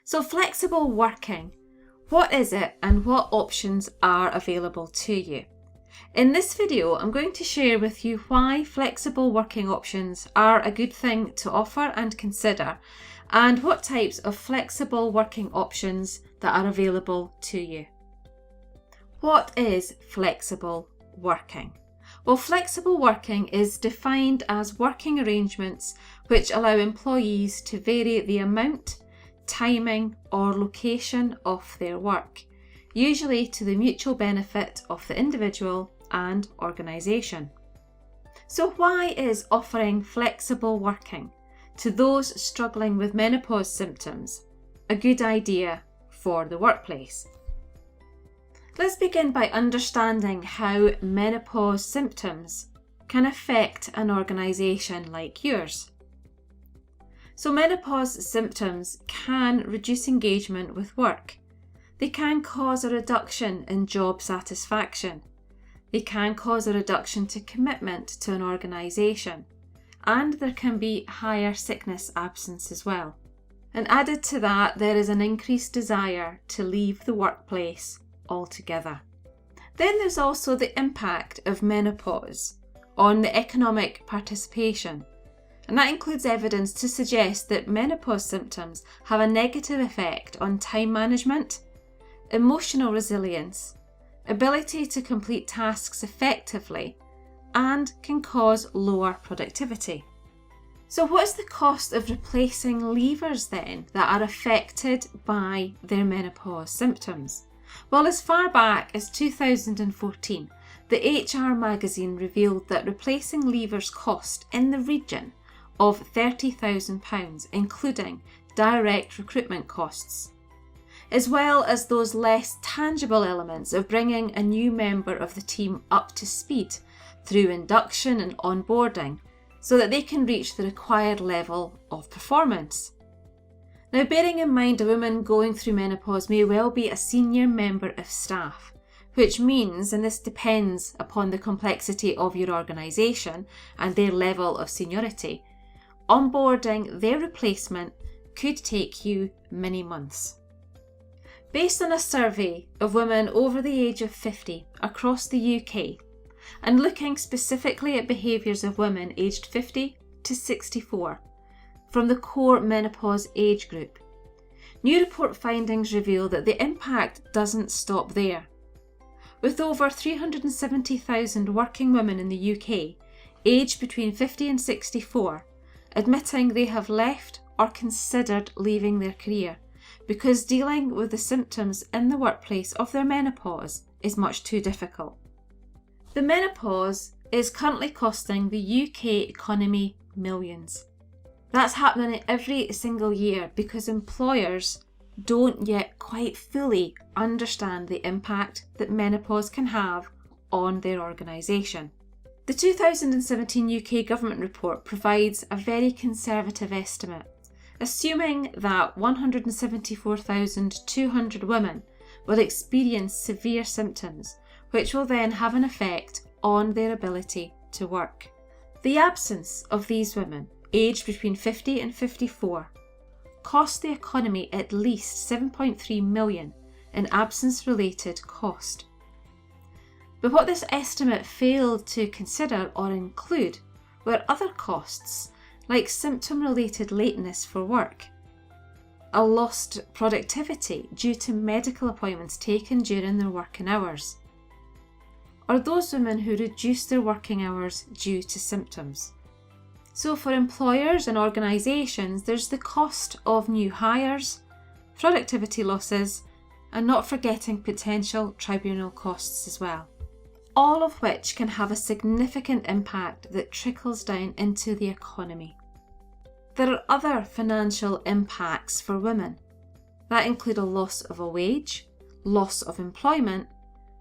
So flexible working, what is it and what options are available to you? In this video, I'm going to share with you why flexible working options are a good thing to offer and consider, and what types of flexible working options that are available to you. What is flexible working? Well, flexible working is defined as working arrangements which allow employees to vary the amount, timing or location of their work, usually to the mutual benefit of the individual and organisation. So why is offering flexible working to those struggling with menopause symptoms a good idea for the workplace? Let's begin by understanding how menopause symptoms can affect an organisation like yours. So menopause symptoms can reduce engagement with work. They can cause a reduction in job satisfaction. They can cause a reduction to commitment to an organisation. And there can be higher sickness absence as well. And added to that, there is an increased desire to leave the workplace altogether. Then there's also the impact of menopause on the economic participation. And that includes evidence to suggest that menopause symptoms have a negative effect on time management, emotional resilience, ability to complete tasks effectively, and can cause lower productivity. So what is the cost of replacing leavers then that are affected by their menopause symptoms? Well, as far back as 2014, the HR magazine revealed that replacing leavers cost in the region of £30,000, including direct recruitment costs, as well as those less tangible elements of bringing a new member of the team up to speed through induction and onboarding so that they can reach the required level of performance. Now, bearing in mind a woman going through menopause may well be a senior member of staff, which means, and this depends upon the complexity of your organisation and their level of seniority, onboarding their replacement could take you many months. Based on a survey of women over the age of 50 across the UK, and looking specifically at behaviours of women aged 50 to 64 from the core menopause age group, new report findings reveal that the impact doesn't stop there. With over 370,000 working women in the UK aged between 50 and 64 admitting they have left or considered leaving their career because dealing with the symptoms in the workplace of their menopause is much too difficult. The menopause is currently costing the UK economy millions. That's happening every single year because employers don't yet quite fully understand the impact that menopause can have on their organisation. The 2017 UK government report provides a very conservative estimate, assuming that 174,200 women will experience severe symptoms, which will then have an effect on their ability to work. The absence of these women, aged between 50 and 54, cost the economy at least 7.3 million in absence-related cost. But what this estimate failed to consider or include were other costs like symptom-related lateness for work, a lost productivity due to medical appointments taken during their working hours, or those women who reduced their working hours due to symptoms. So for employers and organisations, there's the cost of new hires, productivity losses, and not forgetting potential tribunal costs as well, all of which can have a significant impact that trickles down into the economy. There are other financial impacts for women that include a loss of a wage, loss of employment,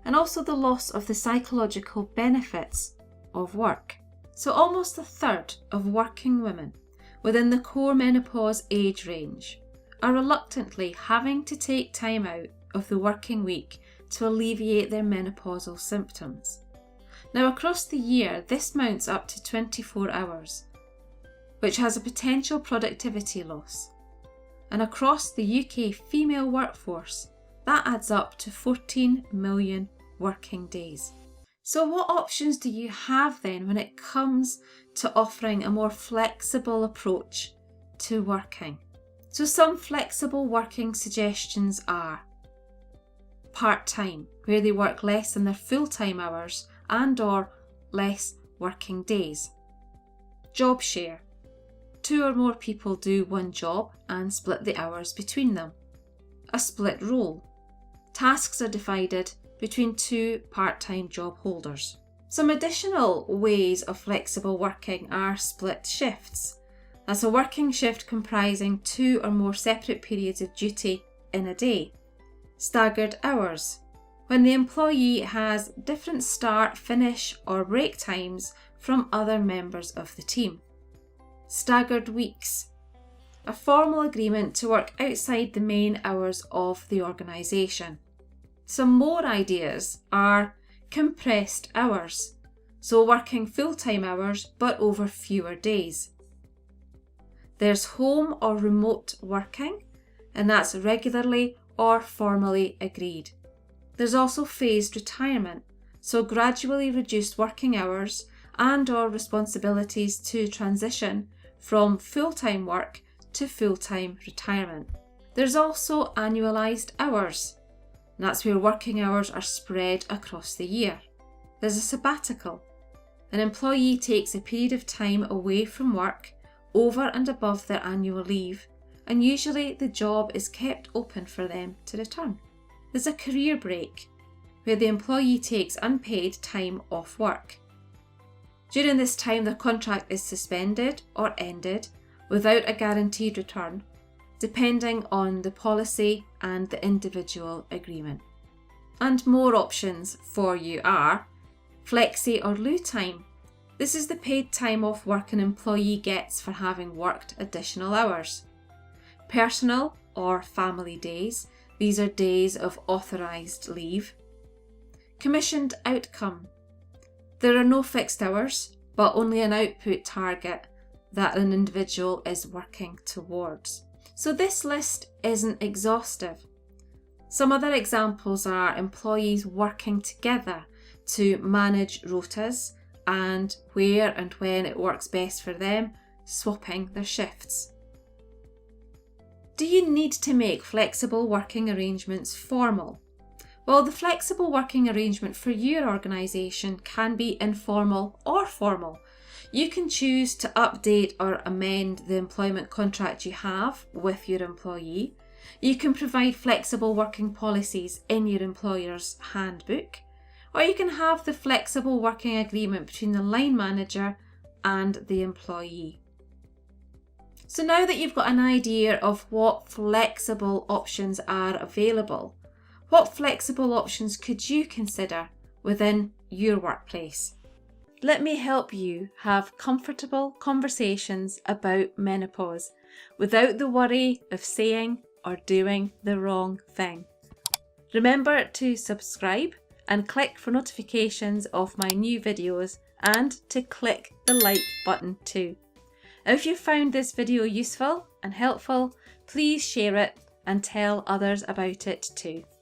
and also the loss of the psychological benefits of work. So almost a third of working women within the core menopause age range are reluctantly having to take time out of the working week to alleviate their menopausal symptoms. Now, across the year, this mounts up to 24 hours, which has a potential productivity loss. and across the UK female workforce, that adds up to 14 million working days. So what options do you have then when it comes to offering a more flexible approach to working? So some flexible working suggestions are part-time, where they work less than their full-time hours and/or less working days. Job share. 2 or more people do one job and split the hours between them. A split role. Tasks are divided between 2 part-time job holders. Some additional ways of flexible working are split shifts. That's a working shift comprising 2 or more separate periods of duty in a day. Staggered hours, when the employee has different start, finish or break times from other members of the team. Staggered weeks, a formal agreement to work outside the main hours of the organisation. Some more ideas are compressed hours, so working full-time hours but over fewer days. There's home or remote working, and that's regularly or formally agreed. There's also phased retirement, so gradually reduced working hours and/or responsibilities to transition from full-time work to full-time retirement. There's also annualised hours, and that's where working hours are spread across the year. There's a sabbatical. An employee takes a period of time away from work over and above their annual leave, and usually the job is kept open for them to return. There's a career break, where the employee takes unpaid time off work. During this time, the contract is suspended or ended without a guaranteed return, depending on the policy and the individual agreement. And more options for you are flexi or lieu time. This is the paid time off work an employee gets for having worked additional hours. Personal or family days. These are days of authorised leave. Commissioned outcome. There are no fixed hours, but only an output target that an individual is working towards. So this list isn't exhaustive. Some other examples are employees working together to manage rotas and where and when it works best for them, swapping their shifts. Do you need to make flexible working arrangements formal? Well, the flexible working arrangement for your organisation can be informal or formal. You can choose to update or amend the employment contract you have with your employee. You can provide flexible working policies in your employer's handbook, or you can have the flexible working agreement between the line manager and the employee. So now that you've got an idea of what flexible options are available, what flexible options could you consider within your workplace? Let me help you have comfortable conversations about menopause without the worry of saying or doing the wrong thing. Remember to subscribe and click for notifications of my new videos, and to click the like button too. If you found this video useful and helpful, please share it and tell others about it too.